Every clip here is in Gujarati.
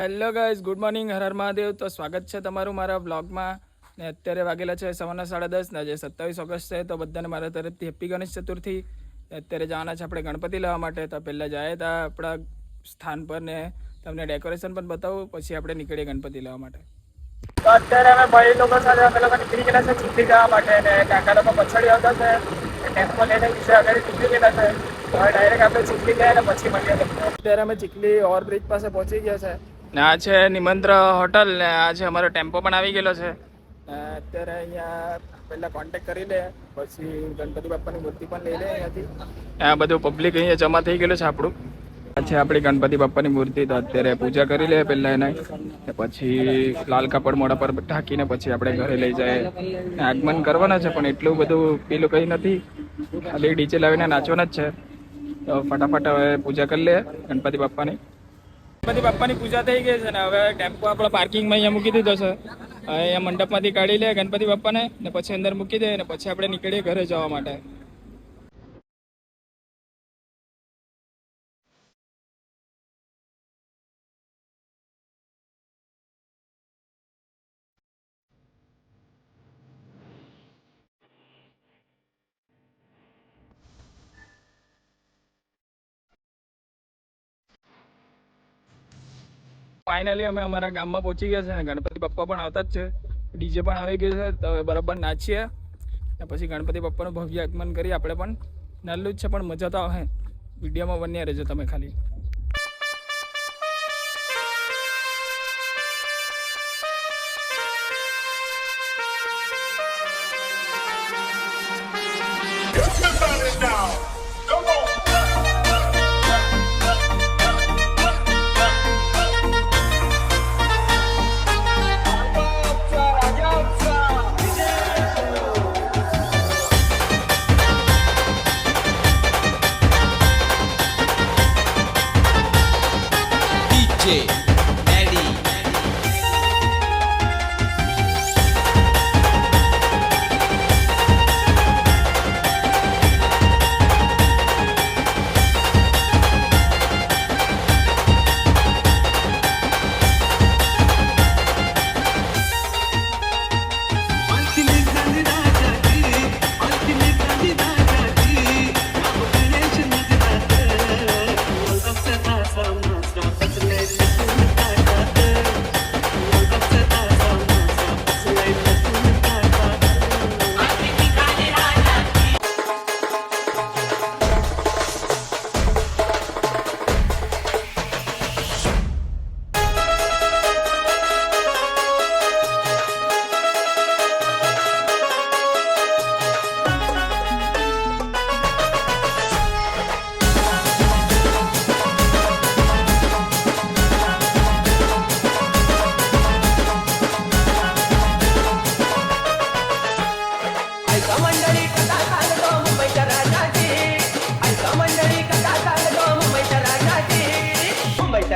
Hello guys, good morning, Har Har Mahadev. તો સ્વાગત છે તમારું મારા વ્લોગમાં. ને અત્યારે વાગેલા છે સવારના 10:30 ને. આજે 27 ઓગસ્ટ છે, તો બધાને મારા તરફથી હેપ્પી ગણેશ ચતુર્થી. અત્યારે જવાના છે આપણે ગણપતિ લેવા માટે. તો પહેલાં જાય હતા આપણા સ્થાન પર ને તમને ડેકોરેશન પણ બતાવું, પછી આપણે નીકળીએ ગણપતિ લેવા માટે. તો અત્યારે અમે ભાઈ લોકો સાથે અમે લોકો નીકળી ગયેલા છે ચીખલી જવા માટે, ને કાકા લોકો પછાડી આવતા છે. ટેમ્પો લઈને વિશે આગળ નીકળી ગયેલા છે. હવે ડાયરેક્ટ આપણે ચીખલી ગયા ને પછી મળીએ. અત્યારે અમે ચીખલી ઓવરબ્રિજ પાસે પહોંચી ગયા છે. ને આ છે નિમંત્ર હોટલ, ને આ છે અમારો ટેમ્પો પણ આવી ગયેલો છે. અત્યારે અહીંયા પહેલાં કોન્ટેક્ટ કરી લે, પછી ગણપતિ બાપ્પાની મૂર્તિ પણ લઈ લે અહીંયાથી. આ બધું પબ્લિક અહીંયા જમા થઈ ગયેલું છે આપણું. આ છે આપણી ગણપતિ બાપ્પાની મૂર્તિ. તો અત્યારે પૂજા કરી લે પહેલાં એને, પછી લાલ કાપડ મોઢા પર ઢાંકીને પછી આપણે ઘરે લઈ જાય. આગમન કરવાના છે, પણ એટલું બધું પેલું કંઈ નથી, ખાલી ડીજે લાવીને નાચવાના જ છે. તો ફટાફટ હવે પૂજા કરી લે ગણપતિ બાપ્પાની. ગણપતિ બાપ્પાની પૂજા થઈ ગઈ છે ને હવે ટેમ્પો આપણા પાર્કિંગમાં અહીંયા મૂકી દીધો છે. અહીંયા મંડપમાંથી કાઢી લે ગણપતિ બાપ્પાને, ને પછી અંદર મૂકી દે, ને પછી આપણે નીકળીએ ઘરે જવા માટે. ફાઇનલી અમે અમારા ગામમાં પહોંચી ગયા છે ને ગણપતિ બાપ્પા પણ આવતા જ છે, ડીજે પણ આવી ગયું છે. તો હવે બરાબર નાચીએ ને પછી ગણપતિ બાપ્પાનું ભવ્ય આગમન કરીએ. આપણે પણ નાનું જ છે પણ મજા તો આવે. વિડીયોમાં બન્યા રહેજો તમે ખાલી.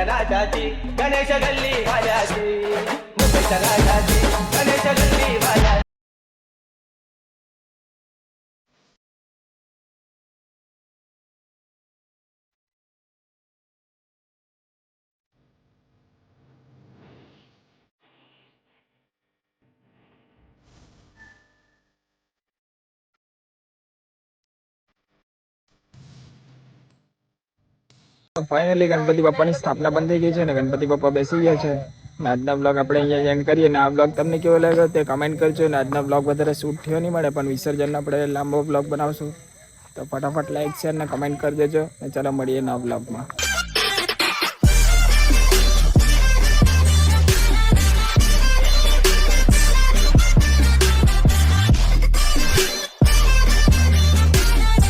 राजाची गणेश गल्ली वाल्याची मुंबईच्या राजाची गणेश गल्ली वाल्याची. ફાઇનલી ગણપતિ બાપ્પાની સ્થાપના પણ થઈ ગઈ છે ને ગણપતિ બાપ્પા બેસી ગયા છે. આજના બ્લોગ આપણે અહીંયા એન્ડ કરીએ. ને આ બ્લોગ તમને કેવો લાગ્યો તે કમેન્ટ કરજો. ને આજના બ્લોગ વધારે શૂટ થયો નહીં મળે, પણ વિસર્જનનો આપણે લાંબો બ્લોગ બનાવશું. તો ફટાફટ લાઈક શેર ને કમેન્ટ કરી દેજો. ને ચાલો મળીએ નવા બ્લોગમાં.